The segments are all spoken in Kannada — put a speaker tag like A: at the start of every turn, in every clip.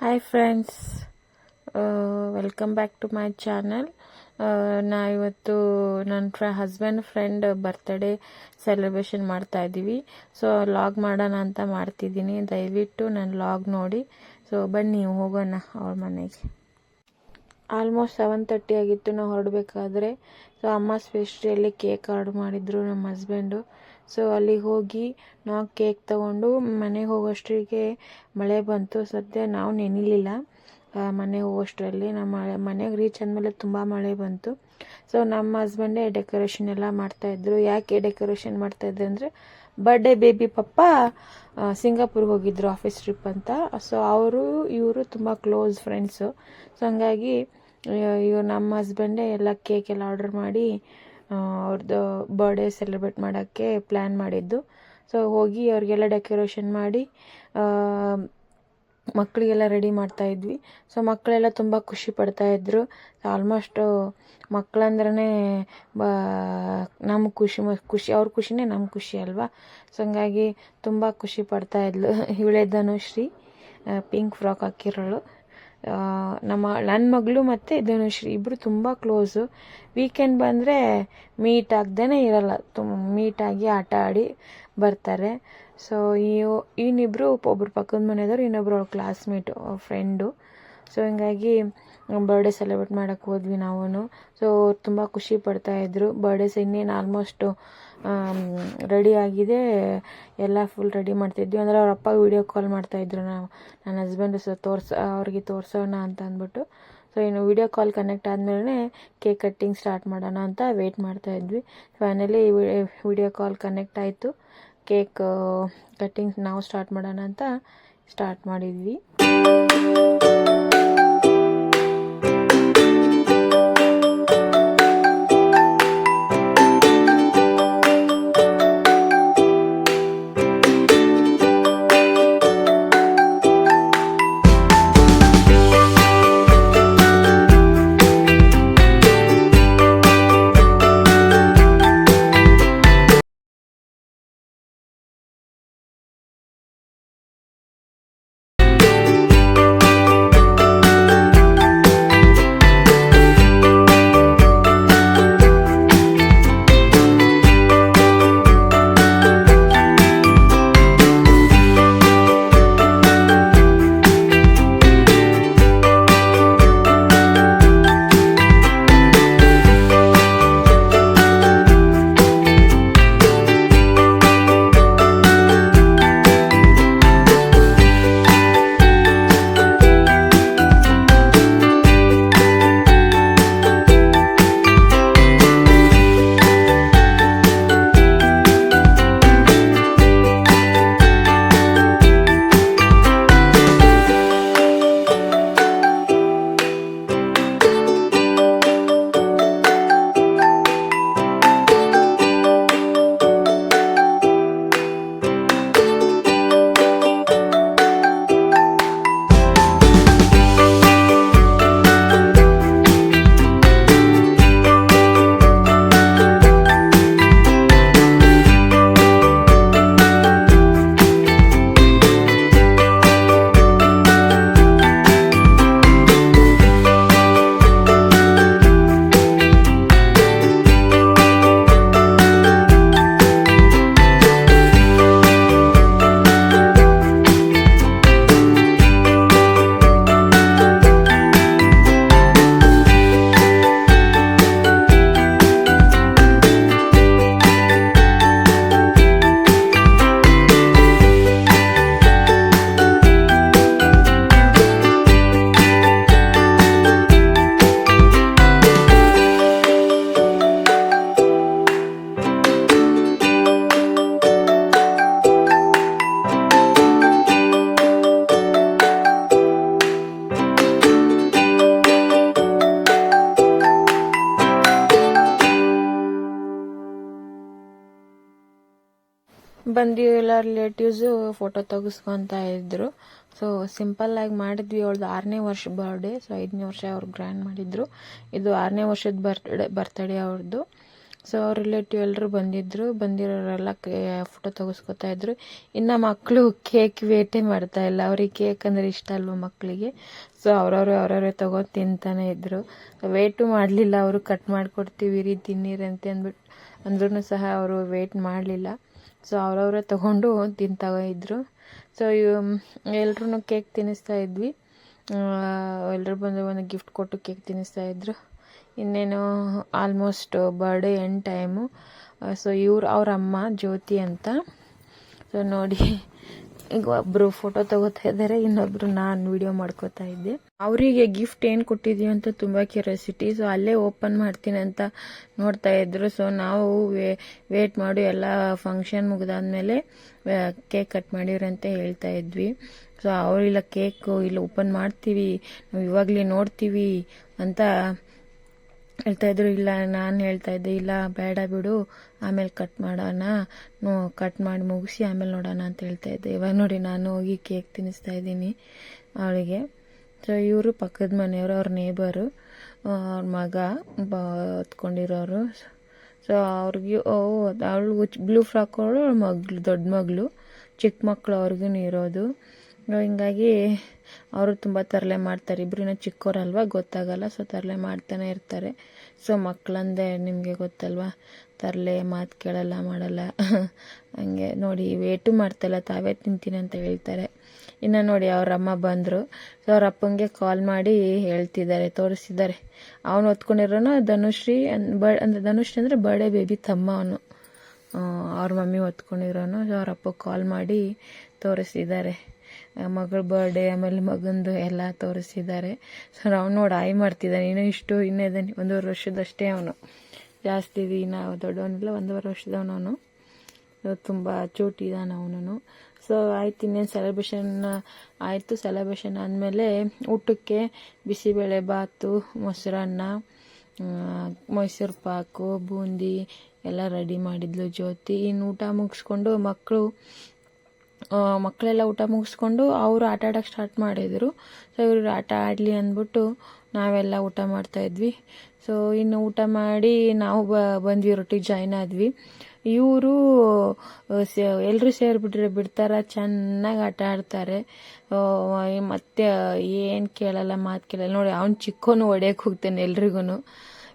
A: Hi friends, welcome back to my channel. ನಾ ಇವತ್ತು ನನ್ನ ಹಸ್ಬೆಂಡ್ ಫ್ರೆಂಡ್ ಬರ್ತ್ಡೇ ಸೆಲೆಬ್ರೇಷನ್ ಮಾಡ್ತಾ ಇದ್ದೀವಿ. ಸೊ ಲಾಗ್ ಮಾಡೋಣ ಅಂತ ಮಾಡ್ತಿದ್ದೀನಿ. ದಯವಿಟ್ಟು ನನ್ನ ಲಾಗ್ ನೋಡಿ. ಸೊ ಬನ್ನಿ ಹೋಗೋಣ ಅವ್ರ ಮನೆಗೆ. ಆಲ್ಮೋಸ್ಟ್ 7:30 ಆಗಿತ್ತು ನಾವು ಹೊರಡಬೇಕಾದ್ರೆ. ಸೊ ಅಮ್ಮ ಸ್ಪೆಷಲಿ ಕೇಕ್ ಆರ್ಡರ್ ಮಾಡಿದ್ರು ನಮ್ಮ ಹಸ್ಬೆಂಡು. ಸೊ ಅಲ್ಲಿಗೆ ಹೋಗಿ ನಾವು ಕೇಕ್ ತೊಗೊಂಡು ಮನೆಗೆ ಹೋಗೋಷ್ಟರಿಗೆ ಮಳೆ ಬಂತು. ಸದ್ಯ ನಾವು ನೆನಿಲಿಲ್ಲ. ಮನೆಗೆ ಹೋಗೋಷ್ಟರಲ್ಲಿ ನಮ್ಮ ಮನೆಗೆ ರೀಚ್ ಆದಮೇಲೆ ತುಂಬ ಮಳೆ ಬಂತು. ಸೊ ನಮ್ಮ ಹಸ್ಬೆಂಡೇ ಡೆಕೋರೇಷನ್ ಎಲ್ಲ ಮಾಡ್ತಾಯಿದ್ರು. ಯಾಕೆ ಡೆಕೋರೇಷನ್ ಮಾಡ್ತಾಯಿದ್ರು ಅಂದರೆ, ಬರ್ಡೇ ಬೇಬಿ ಪಪ್ಪ ಸಿಂಗಾಪುರ್ಗೆ ಹೋಗಿದ್ರು ಆಫೀಸ್ ಟ್ರಿಪ್ ಅಂತ. ಸೊ ಇವರು ತುಂಬ ಕ್ಲೋಸ್ ಫ್ರೆಂಡ್ಸು. ಸೊ ಹಂಗಾಗಿ ಇವ್ರು ನಮ್ಮ ಹಸ್ಬೆಂಡೇ ಎಲ್ಲ ಕೇಕ್ ಎಲ್ಲ ಆರ್ಡರ್ ಮಾಡಿ ಅವ್ರದ್ದು ಬರ್ಡೇ ಸೆಲೆಬ್ರೇಟ್ ಮಾಡೋಕ್ಕೆ ಪ್ಲ್ಯಾನ್ ಮಾಡಿದ್ದು. ಸೊ ಹೋಗಿ ಅವ್ರಿಗೆಲ್ಲ ಡೆಕೋರೇಷನ್ ಮಾಡಿ ಮಕ್ಕಳಿಗೆಲ್ಲ ರೆಡಿ ಮಾಡ್ತಾಯಿದ್ವಿ. ಸೊ ಮಕ್ಕಳೆಲ್ಲ ತುಂಬ ಖುಷಿ ಪಡ್ತಾಯಿದ್ರು. ಆಲ್ಮೋಸ್ಟು ಮಕ್ಕಳಂದ್ರೇ ನಮ್ಗೆ ಖುಷಿ ಅವ್ರ ಖುಷಿನೇ ನಮ್ಗೆ ಖುಷಿ ಅಲ್ವಾ. ಸೊ ಹಂಗಾಗಿ ತುಂಬ ಖುಷಿ ಪಡ್ತಾಯಿದ್ಲು. ಇವಳೇ ಧನುಶ್ರೀ, ಪಿಂಕ್ ಫ್ರಾಕ್ ಹಾಕಿರೋಳು. ನನ್ನ ಮಗಳು ಮತ್ತು ಧನುಶ್ರೀ ಇಬ್ಬರು ತುಂಬ ಕ್ಲೋಸು. ವೀಕೆಂಡ್ ಬಂದರೆ ಮೀಟ್ ಆಗದೇ ಇರಲ್ಲ, ಮೀಟಾಗಿ ಆಟ ಆಡಿ ಬರ್ತಾರೆ. ಸೊ ಇನ್ನಿಬ್ಬರು ಒಬ್ಬರು ಪಕ್ಕದ ಮನೆಯವರು, ಇನ್ನೊಬ್ರು ಅವ್ರ ಕ್ಲಾಸ್ಮೇಟು, ಫ್ರೆಂಡು. ಸೊ ಹೀಗಾಗಿ ಬರ್ಡೇ ಸೆಲೆಬ್ರೇಟ್ ಮಾಡೋಕ್ಕೆ ಹೋದ್ವಿ ನಾವು. ಸೊ ತುಂಬ ಖುಷಿ ಪಡ್ತಾಯಿದ್ರು. ಬರ್ಡೇಸ್ ಇನ್ನೇನು ಆಲ್ಮೋಸ್ಟು ರೆಡಿ ಆಗಿದೆ, ಎಲ್ಲ ಫುಲ್ ರೆಡಿ ಮಾಡ್ತಿದ್ವಿ. ಅಂದರೆ ಅವ್ರ ಅಪ್ಪ ವೀಡಿಯೋ ಕಾಲ್ ಮಾಡ್ತಾಯಿದ್ರು ನನ್ನ ಹಸ್ಬೆಂಡು. ಸೊ ಅವ್ರಿಗೆ ತೋರಿಸೋಣ ಅಂತ ಅಂದ್ಬಿಟ್ಟು. ಸೊ ಇನ್ನು ವೀಡಿಯೋ ಕಾಲ್ ಕನೆಕ್ಟ್ ಆದಮೇಲೆ ಕೇಕ್ ಕಟ್ಟಿಂಗ್ ಸ್ಟಾರ್ಟ್ ಮಾಡೋಣ ಅಂತ ವೆಯ್ಟ್ ಮಾಡ್ತಾಯಿದ್ವಿ. ಫೈನಲಿ ವೀಡಿಯೋ ಕಾಲ್ ಕನೆಕ್ಟ್ ಆಯಿತು. ಕೇಕ್ ಕಟ್ಟಿಂಗ್ ನಾವು ಸ್ಟಾರ್ಟ್ ಮಾಡೋಣ ಅಂತ ಸ್ಟಾರ್ಟ್ ಮಾಡಿದ್ವಿ. ಬಂದು ಎಲ್ಲ ರಿಲೇಟಿವ್ಸು ಫೋಟೋ ತೆಗೆಸ್ಕೊತಾ ಇದ್ರು. ಸೊ ಸಿಂಪಲ್ಲಾಗಿ ಮಾಡಿದ್ವಿ. ಅವಳದು 6ನೇ ವರ್ಷ ಬರ್ಡೇ. ಸೊ 5ನೇ ವರ್ಷ ಅವ್ರು ಗ್ರ್ಯಾಂಡ್ ಮಾಡಿದ್ರು. ಇದು 6ನೇ ವರ್ಷದ ಬರ್ತಡೇ ಅವ್ರದ್ದು. ಸೊ ಅವ್ರ ರಿಲೇಟಿವ್ ಎಲ್ಲರೂ ಬಂದಿರೋರೆಲ್ಲ ಫೋಟೋ ತೆಗೆಸ್ಕೊತಾ ಇದ್ರು. ಇನ್ನು ಮಕ್ಕಳು ಕೇಕ್ ವೇಟೇ ಮಾಡ್ತಾ ಇಲ್ಲ, ಅವ್ರಿಗೆ ಕೇಕ್ ಅಂದರೆ ಇಷ್ಟ ಅಲ್ವ ಮಕ್ಕಳಿಗೆ. ಸೊ ಅವ್ರವ್ರೆ ತಗೊಂಡು ತಿಂತಾನೆ ಇದ್ರು. ವೇಟು ಮಾಡಲಿಲ್ಲ ಅವರು, ಕಟ್ ಮಾಡಿಕೊಡ್ತೀವಿ ರೀ ತಿನ್ನಿರಿ ಅಂತ ಅಂದ್ರೂ ಸಹ ಅವರು ವೇಟ್ ಮಾಡಲಿಲ್ಲ. ಸೊ ಅವ್ರವ್ರೆ ತೊಗೊಂಡು ತಿಂತಾ ಇದ್ರು. ಸೊ ಎಲ್ರೂ ಕೇಕ್ ತಿನ್ನಿಸ್ತಾ ಇದ್ವಿ. ಎಲ್ಲರೂ ಬಂದು ಗಿಫ್ಟ್ ಕೊಟ್ಟು ಕೇಕ್ ತಿನ್ನಿಸ್ತಾ ಇದ್ರು. ಇನ್ನೇನು almost birthday end time. So ಅವ್ರ ಅಮ್ಮ ಜ್ಯೋತಿ ಅಂತ. ಸೊ ನೋಡಿ, ಈಗ ಒಬ್ಬರು ಫೋಟೋ ತಗೋತಾ ಇದ್ದಾರೆ, ಇನ್ನೊಬ್ರು ನಾನು ವಿಡಿಯೋ ಮಾಡ್ಕೋತಾ ಇದ್ದೆ. ಅವರಿಗೆ ಗಿಫ್ಟ್ ಏನು ಕೊಟ್ಟಿದ್ದೀವಿ ಅಂತ ತುಂಬ ಕ್ಯೂರಿಯಾಸಿಟಿ. ಸೊ ಅಲ್ಲೇ ಓಪನ್ ಮಾಡ್ತೀನಿ ಅಂತ ನೋಡ್ತಾ ಇದ್ರು. ಸೊ ನಾವು ವೇಟ್ ಮಾಡಿ ಎಲ್ಲ ಫಂಕ್ಷನ್ ಮುಗಿದಾದ್ಮೇಲೆ ಕೇಕ್ ಕಟ್ ಮಾಡಿವ್ರಿ ಅಂತ ಹೇಳ್ತಾ ಇದ್ವಿ. ಸೊ ಅವರಿಲ್ಲ, ಕೇಕು ಇಲ್ಲಿ ಓಪನ್ ಮಾಡ್ತೀವಿ, ನಾವು ಇವಾಗಲೇ ನೋಡ್ತೀವಿ ಅಂತ ಹೇಳ್ತಾ ಇದ್ರು. ಇಲ್ಲ, ನಾನು ಹೇಳ್ತಾ ಇದ್ದೆ, ಇಲ್ಲ ಬೇಡ ಬಿಡು, ಆಮೇಲೆ ಕಟ್ ಮಾಡೋಣ, ಕಟ್ ಮಾಡಿ ಮುಗಿಸಿ ಆಮೇಲೆ ನೋಡೋಣ ಅಂತ ಹೇಳ್ತಾ ಇದ್ದೆ. ಇವಾಗ ನೋಡಿ, ನಾನು ಹೋಗಿ ಕೇಕ್ ತಿನ್ನಿಸ್ತಾ ಇದ್ದೀನಿ ಅವಳಿಗೆ. ಸೊ ಇವರು ಪಕ್ಕದ ಮನೆಯವರು, ಅವ್ರ ನೇಬರು, ಅವ್ರ ಮಗ ಹೊತ್ಕೊಂಡಿರೋರು. ಸೊ ಅವ್ರಿಗೆ ಅವಳು ಬ್ಲೂ ಫ್ರಾಕ್ ಅವಳು ಮಗಳು, ದೊಡ್ಡ ಮಗಳು, ಚಿಕ್ಕ ಮಕ್ಕಳು ಅವ್ರಿಗೂ ಇರೋದು. ಹಿಂಗಾಗಿ ಅವರು ತುಂಬ ತರಲೆ ಮಾಡ್ತಾರೆ. ಇಬ್ಬರಿನ ಚಿಕ್ಕವರಲ್ವ, ಗೊತ್ತಾಗಲ್ಲ. ಸೊ ತರಲೆ ಮಾಡ್ತಾನೆ ಇರ್ತಾರೆ. ಸೊ ಮಕ್ಕಳಂದೆ ನಿಮಗೆ ಗೊತ್ತಲ್ವ, ತರಲೆ, ಮಾತು ಕೇಳಲ್ಲ, ಮಾಡಲ್ಲ. ಹಂಗೆ ನೋಡಿ, ವೇಟು ಮಾಡ್ತಾಯಿಲ್ಲ, ತಾವೇ ತಿಂತೀನಿ ಅಂತ ಹೇಳ್ತಾರೆ. ಇನ್ನು ನೋಡಿ, ಅವ್ರ ಅಮ್ಮ ಬಂದರು. ಸೊ ಅವ್ರ ಅಪ್ಪಂಗೆ ಕಾಲ್ ಮಾಡಿ ಹೇಳ್ತಿದ್ದಾರೆ, ತೋರಿಸಿದ್ದಾರೆ. ಅವನು ಹೊತ್ಕೊಂಡಿರೋನು ಧನುಶ್ರೀ ಅಂದರೆ ಧನುಶ್ರೀ ಅಂದರೆ ಬರ್ಡೇ ಬೇಬಿ ತಮ್ಮ ಅವನು, ಅವ್ರ ಮಮ್ಮಿ ಹೊತ್ಕೊಂಡಿರೋನು. ಸೊ ಅವ್ರ ಅಪ್ಪ ಕಾಲ್ ಮಾಡಿ ತೋರಿಸಿದ್ದಾರೆ, ಮಗಳ ಬರ್ಡೇ ಆಮೇಲೆ ಮಗಂದು ಎಲ್ಲ ತೋರಿಸಿದ್ದಾರೆ. ಸೊ ನಾವು ನೋಡಿ ಆಯ್ ಮಾಡ್ತಿದ್ದಾನೆ. ಇನ್ನೇ ಇದ್ದಾನೆ, 1.5 ವರ್ಷದಷ್ಟೇ ಅವನು, ಜಾಸ್ತಿ ನಾವು ದೊಡ್ಡವನಿಲ್ಲ, 1.5 ವರ್ಷದವನವನು. ತುಂಬ ಚೂಟಿದ್ದಾನೆ ಅವನು. ಸೊ ಆಯ್ತು, ಇನ್ನೇನು ಸೆಲೆಬ್ರೇಷನ್ ಆಯಿತು. ಸೆಲೆಬ್ರೇಷನ್ ಆದಮೇಲೆ ಊಟಕ್ಕೆ ಬಿಸಿಬೇಳೆ ಬಾತು, ಮೊಸರನ್ನ, ಮೈಸೂರು ಪಾಕು, ಬೂಂದಿ ಎಲ್ಲ ರೆಡಿ ಮಾಡಿದ್ಲು ಜ್ಯೋತಿ. ಇನ್ನು ಊಟ ಮುಗಿಸ್ಕೊಂಡು ಮಕ್ಕಳೆಲ್ಲ ಊಟ ಮುಗಿಸ್ಕೊಂಡು ಅವರು ಆಟ ಆಡೋಕ್ಕೆ ಸ್ಟಾರ್ಟ್ ಮಾಡಿದರು. ಸೊ ಇವರು ಆಟ ಆಡಲಿ ಅಂದ್ಬಿಟ್ಟು ನಾವೆಲ್ಲ ಊಟ ಮಾಡ್ತಾಯಿದ್ವಿ. ಸೊ ಇನ್ನು ಊಟ ಮಾಡಿ ನಾವು ಬಂದ್ವಿ, ರೊಟ್ಟಿಗೆ ಜಾಯ್ನ್ ಆದ್ವಿ. ಇವರು ಎಲ್ಲರೂ ಬಿಡ್ತಾರೆ, ಚೆನ್ನಾಗಿ ಆಟ ಆಡ್ತಾರೆ. ಮತ್ತೆ ಏನು ಕೇಳಲ್ಲ, ಮಾತು ಕೇಳಲ್ಲ. ನೋಡಿ, ಅವ್ನು ಚಿಕ್ಕೋನು ಹೊಡೆಯಕ್ಕೆ ಹೋಗ್ತಾನೆ ಎಲ್ರಿಗೂ.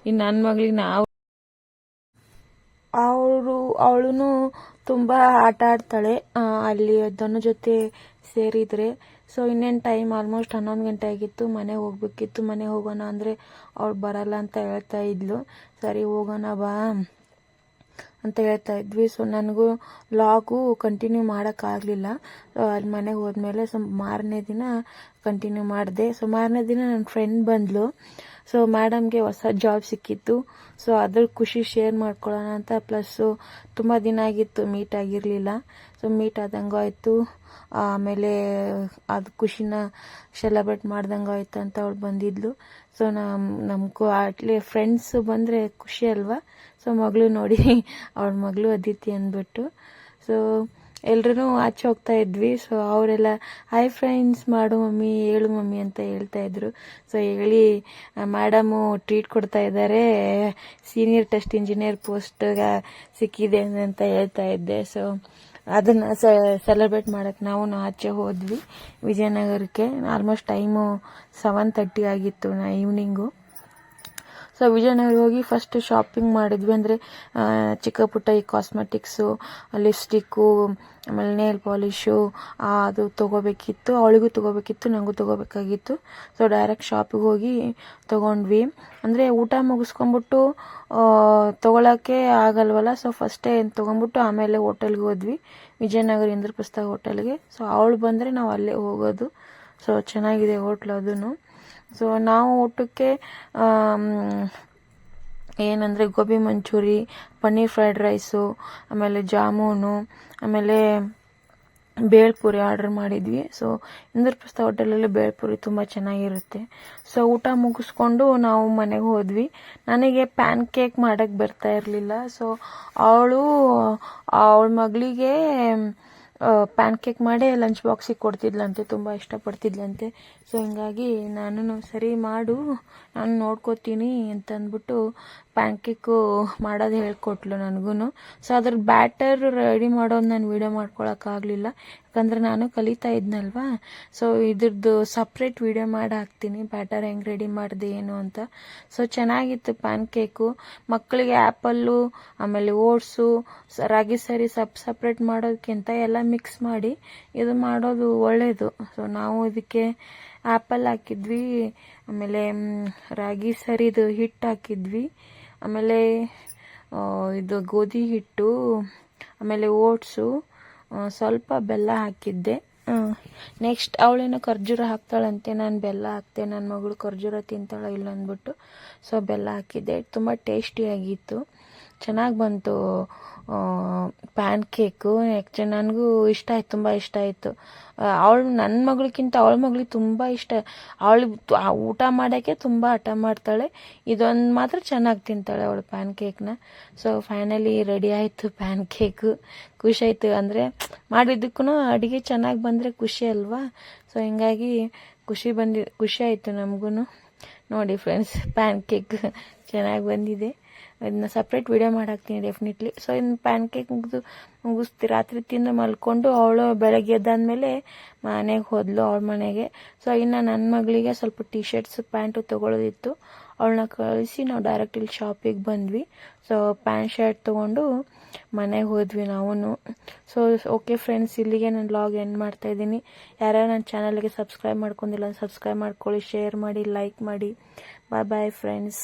A: ಇನ್ನು ನನ್ನ ಮಗಳಿಗೆ ಅವಳು ತುಂಬ ಆಟ ಆಡ್ತಾಳೆ ಅಲ್ಲಿ ಧನು ಜೊತೆ ಸೇರಿದರೆ. ಸೊ ಇನ್ನೇನು ಟೈಮ್ ಆಲ್ಮೋಸ್ಟ್ 11 ಗಂಟೆ ಆಗಿತ್ತು, ಮನೆಗೆ ಹೋಗ್ಬೇಕಿತ್ತು. ಮನೆಗೆ ಹೋಗೋಣ ಅಂದರೆ ಅವಳು ಬರಲ್ಲ ಅಂತ ಹೇಳ್ತಾ ಇದ್ಲು. ಸರಿ ಹೋಗೋಣ ಬಾ ಅಂತ ಹೇಳ್ತಾ ಇದ್ವಿ. ಸೊ ನನಗೂ ಲಾಗು ಕಂಟಿನ್ಯೂ ಮಾಡೋಕ್ಕಾಗಲಿಲ್ಲ. ಅಲ್ಲಿ ಮನೆಗೆ ಹೋದ್ಮೇಲೆ ಮಾರನೇ ದಿನ ಕಂಟಿನ್ಯೂ ಮಾಡಿದೆ. ಸೊ ಮಾರನೇ ದಿನ ನನ್ನ ಫ್ರೆಂಡ್ ಬಂದಳು. ಸೊ ಮೇಡಮ್ಗೆ ಹೊಸ ಜಾಬ್ ಸಿಕ್ಕಿತ್ತು. ಸೊ ಅದ್ರ ಖುಷಿ ಶೇರ್ ಮಾಡ್ಕೊಳ್ಳೋಣ ಅಂತ, ಪ್ಲಸ್ಸು ತುಂಬ ದಿನ ಆಗಿತ್ತು ಮೀಟ್ ಆಗಿರಲಿಲ್ಲ. ಸೊ ಮೀಟ್ ಆದಂಗೂ ಆಯಿತು, ಆಮೇಲೆ ಅದು ಖುಷಿನ ಸೆಲೆಬ್ರೇಟ್ ಮಾಡ್ದಂಗೆ ಆಯಿತು ಅಂತ ಅವಳು ಬಂದಿದ್ಲು. ಸೊ ನಮಗೂ ಅಟ್ಲಿ ಫ್ರೆಂಡ್ಸ್ ಬಂದರೆ ಖುಷಿ ಅಲ್ವಾ. ಸೊ ಮಗಳು ನೋಡಿ, ಅವಳ ಮಗಳು ಅದಿತಿ ಅಂದ್ಬಿಟ್ಟು. ಸೊ ಎಲ್ರೂ ಆಚೆ ಹೋಗ್ತಾ ಇದ್ವಿ. ಸೊ ಅವರೆಲ್ಲ ಹಾಯ್ ಫ್ರೆಂಡ್ಸ್ ಮಾಡು ಮಮ್ಮಿ, ಹೇಳು ಮಮ್ಮಿ ಅಂತ ಹೇಳ್ತಾ ಇದ್ರು. ಸೊ ಹೇಳಿ ಮೇಡಮು ಟ್ರೀಟ್ ಕೊಡ್ತಾ ಇದ್ದಾರೆ, ಸೀನಿಯರ್ ಟೆಸ್ಟ್ ಇಂಜಿನಿಯರ್ ಪೋಸ್ಟ್ಗೆ ಸಿಕ್ಕಿದೆ ಅಂತ ಹೇಳ್ತಾ ಇದ್ದೆ. ಸೊ ಅದನ್ನು ಸೆಲೆಬ್ರೇಟ್ ಮಾಡೋಕ್ಕೆ ನಾವು ಆಚೆ ಹೋದ್ವಿ ವಿಜಯನಗರಕ್ಕೆ. ಆಲ್ಮೋಸ್ಟ್ ಟೈಮು 7:30 ಆಗಿತ್ತು ಈವ್ನಿಂಗು. ಸೊ ವಿಜಯನಗರ ಹೋಗಿ ಫಸ್ಟ್ ಶಾಪಿಂಗ್ ಮಾಡಿದ್ವಿ. ಅಂದರೆ ಚಿಕ್ಕ ಪುಟ್ಟ ಈ ಕಾಸ್ಮೆಟಿಕ್ಸು, ಲಿಪ್ಸ್ಟಿಕ್ಕು, ಆಮೇಲೆ ನೇಲ್ ಪಾಲಿಶು ಅದು ತೊಗೋಬೇಕಿತ್ತು. ಅವಳಿಗೂ ತೊಗೋಬೇಕಿತ್ತು, ನನಗೂ ತೊಗೋಬೇಕಾಗಿತ್ತು. ಸೊ ಡೈರೆಕ್ಟ್ ಶಾಪಿಗೆ ಹೋಗಿ ತೊಗೊಂಡ್ವಿ. ಅಂದರೆ ಊಟ ಮುಗಿಸ್ಕೊಂಬಿಟ್ಟು ತೊಗೊಳಕ್ಕೆ ಆಗಲ್ವಲ್ಲ. ಸೊ ಫಸ್ಟೇ ತೊಗೊಂಬಿಟ್ಟು ಆಮೇಲೆ ಹೋಟೆಲ್ಗೆ ಹೋದ್ವಿ, ವಿಜಯನಗರ ಇಂದ್ರಪ್ರಸ್ಥ ಹೋಟೆಲ್ಗೆ. ಸೊ ಅವಳು ಬಂದರೆ ನಾವು ಅಲ್ಲೇ ಹೋಗೋದು. ಸೊ ಚೆನ್ನಾಗಿದೆ ಹೋಟ್ಲು ಅದೂ. ಸೊ ನಾವು ಊಟಕ್ಕೆ ಏನಂದರೆ ಗೋಬಿ ಮಂಚೂರಿ, ಪನ್ನೀರ್ ಫ್ರೈಡ್ ರೈಸು, ಆಮೇಲೆ ಜಾಮೂನು, ಆಮೇಲೆ ಬೇಳ್ಪುರಿ ಆರ್ಡರ್ ಮಾಡಿದ್ವಿ. ಸೊ ಇಂದ್ರಪ್ರಸ್ಥ ಹೋಟೆಲಲ್ಲಿ ಬೇಳ್ಪುರಿ ತುಂಬ ಚೆನ್ನಾಗಿರುತ್ತೆ. ಸೊ ಊಟ ಮುಗಿಸ್ಕೊಂಡು ನಾವು ಮನೆಗೆ ಹೋದ್ವಿ. ನನಗೆ ಪ್ಯಾನ್ ಕೇಕ್ ಮಾಡೋಕ್ಕೆ ಬರ್ತಾ ಇರಲಿಲ್ಲ. ಸೊ ಅವಳ ಮಗಳಿಗೆ ಪ್ಯಾನ್ ಕೇಕ್ ಮಾಡೇ ಲಂಚ್ ಬಾಕ್ಸಿಗೆ ಕೊಡ್ತಿದ್ಲಂತೆ, ತುಂಬ ಇಷ್ಟಪಡ್ತಿದ್ಲಂತೆ. ಸೊ ಹಿಂಗಾಗಿ ನಾನು ಸರಿ ಮಾಡು, ನಾನು ನೋಡ್ಕೋತೀನಿ ಅಂತ ಅಂದ್ಬಿಟ್ಟು ಪ್ಯಾನ್ ಕೇಕು ಮಾಡೋದು ಹೇಳ್ಕೊಟ್ಲು ನನಗೂ. ಸೊ ಅದ್ರ ಬ್ಯಾಟರ್ ರೆಡಿ ಮಾಡೋದು ನಾನು ವೀಡಿಯೋ ಮಾಡ್ಕೊಳಕ್ಕಾಗಲಿಲ್ಲ, ಯಾಕಂದರೆ ನಾನು ಕಲಿತಾ ಇದ್ನಲ್ವಾ. ಸೊ ಇದ್ರದ್ದು ಸಪ್ರೇಟ್ ವೀಡಿಯೋ ಮಾಡಿ ಹಾಕ್ತೀನಿ, ಬ್ಯಾಟರ್ ಹೆಂಗೆ ರೆಡಿ ಮಾಡಿದೆ ಏನು ಅಂತ. ಸೊ ಚೆನ್ನಾಗಿತ್ತು ಪ್ಯಾನ್ ಕೇಕು. ಮಕ್ಕಳಿಗೆ ಆ್ಯಪಲ್ಲು, ಆಮೇಲೆ ಓಟ್ಸು, ರಾಗಿ ಸರಿ ಸಪ್ರೇಟ್ ಮಾಡೋದಕ್ಕಿಂತ ಎಲ್ಲ ಮಿಕ್ಸ್ ಮಾಡಿ ಇದು ಮಾಡೋದು ಒಳ್ಳೆಯದು. ಸೊ ನಾವು ಇದಕ್ಕೆ ಆ್ಯಪಲ್ ಹಾಕಿದ್ವಿ, ಆಮೇಲೆ ರಾಗಿ ಸರಿದು ಹಿಟ್ಟು ಹಾಕಿದ್ವಿ, ಆಮೇಲೆ ಇದು ಗೋಧಿ ಹಿಟ್ಟು, ಆಮೇಲೆ ಓಟ್ಸು, ಸ್ವಲ್ಪ ಬೆಲ್ಲ ಹಾಕಿದ್ದೆ. ನೆಕ್ಸ್ಟ್ ಅವಳೇನೋ ಖರ್ಜೂರ ಹಾಕ್ತಾಳಂತೆ, ನಾನು ಬೆಲ್ಲ ಹಾಕ್ತೆ, ನನ್ನ ಮಗಳು ಖರ್ಜೂರ ತಿಂತಾಳೋ ಇಲ್ಲ ಅಂದ್ಬಿಟ್ಟು ಸೊ ಬೆಲ್ಲ ಹಾಕಿದ್ದೆ. ತುಂಬ ಟೇಸ್ಟಿಯಾಗಿತ್ತು, ಚೆನ್ನಾಗಿ ಬಂತು ಪ್ಯಾನ್ ಕೇಕು. ಆ್ಯಕ್ಚುಲಿ ನನಗೂ ಇಷ್ಟ ಆಯ್ತು, ತುಂಬ ಇಷ್ಟ ಆಯಿತು. ನನ್ನ ಮಗಳಿಗಿಂತ ಅವಳ ಮಗಳಿಗೆ ತುಂಬ ಇಷ್ಟ. ಅವಳು ಊಟ ಮಾಡೋಕ್ಕೆ ತುಂಬ ಹಠ ಮಾಡ್ತಾಳೆ, ಇದೊಂದು ಮಾತ್ರ ಚೆನ್ನಾಗಿ ತಿಂತಾಳೆ ಅವಳು ಪ್ಯಾನ್ ಕೇಕ್ನ. ಸೊ ಫೈನಲಿ ರೆಡಿ ಆಯಿತು ಪ್ಯಾನ್ ಕೇಕು. ಖುಷಿ ಆಯಿತು, ಅಂದರೆ ಮಾಡಿದ್ದಕ್ಕೂ ಅಡುಗೆ ಚೆನ್ನಾಗಿ ಬಂದರೆ ಖುಷಿ ಅಲ್ವಾ. ಸೊ ಹಿಂಗಾಗಿ ಖುಷಿ ಆಯಿತು ನಮಗೂ. ನೋಡಿ ಫ್ರೆಂಡ್ಸ್, ಪ್ಯಾನ್ ಕೇಕ್ ಚೆನ್ನಾಗಿ ಬಂದಿದೆ. ಇದನ್ನ ಸಪ್ರೇಟ್ ವಿಡಿಯೋ ಮಾಡಾಕ್ತೀನಿ ಡೆಫಿನೆಟ್ಲಿ. ಸೊ ಇನ್ನು ಪ್ಯಾನ್ ಕೇಕ್ ಮುಗಿಸ್ತಿ ರಾತ್ರಿ ತಿಂದು ಮಲ್ಕೊಂಡು ಅವಳು ಬೆಳಗ್ಗೆ ಎದ್ದಾದ್ಮೇಲೆ ಮನೆಗೆ ಹೋದ್ಲು ಅವಳ ಮನೆಗೆ. ಸೊ ಇನ್ನು ನನ್ನ ಮಗಳಿಗೆ ಸ್ವಲ್ಪ ಟೀ ಶರ್ಟ್ಸ್ ಪ್ಯಾಂಟು ತೊಗೊಳೋದಿತ್ತು, ಅವಳನ್ನ ಕಳಿಸಿ ನಾವು ಡೈರೆಕ್ಟ್ ಇಲ್ಲಿ ಶಾಪಿಗೆ ಬಂದ್ವಿ. ಸೊ ಪ್ಯಾಂಟ್ ಶರ್ಟ್ ತೊಗೊಂಡು ಮನೆಗೆ ಹೋದ್ವಿ ನಾವು. ಸೊ ಓಕೆ ಫ್ರೆಂಡ್ಸ್, ಇಲ್ಲಿಗೆ ನಾನು ವ್ಲಾಗ್ ಎಂಡ್ ಮಾಡ್ತಾ ಇದ್ದೀನಿ. ಯಾರ್ಯಾರು ನನ್ನ ಚಾನಲ್ಗೆ ಸಬ್ಸ್ಕ್ರೈಬ್ ಮಾಡ್ಕೊಂಡಿಲ್ಲ ಸಬ್ಸ್ಕ್ರೈಬ್ ಮಾಡ್ಕೊಳ್ಳಿ, ಶೇರ್ ಮಾಡಿ, ಲೈಕ್ ಮಾಡಿ. Bye friends.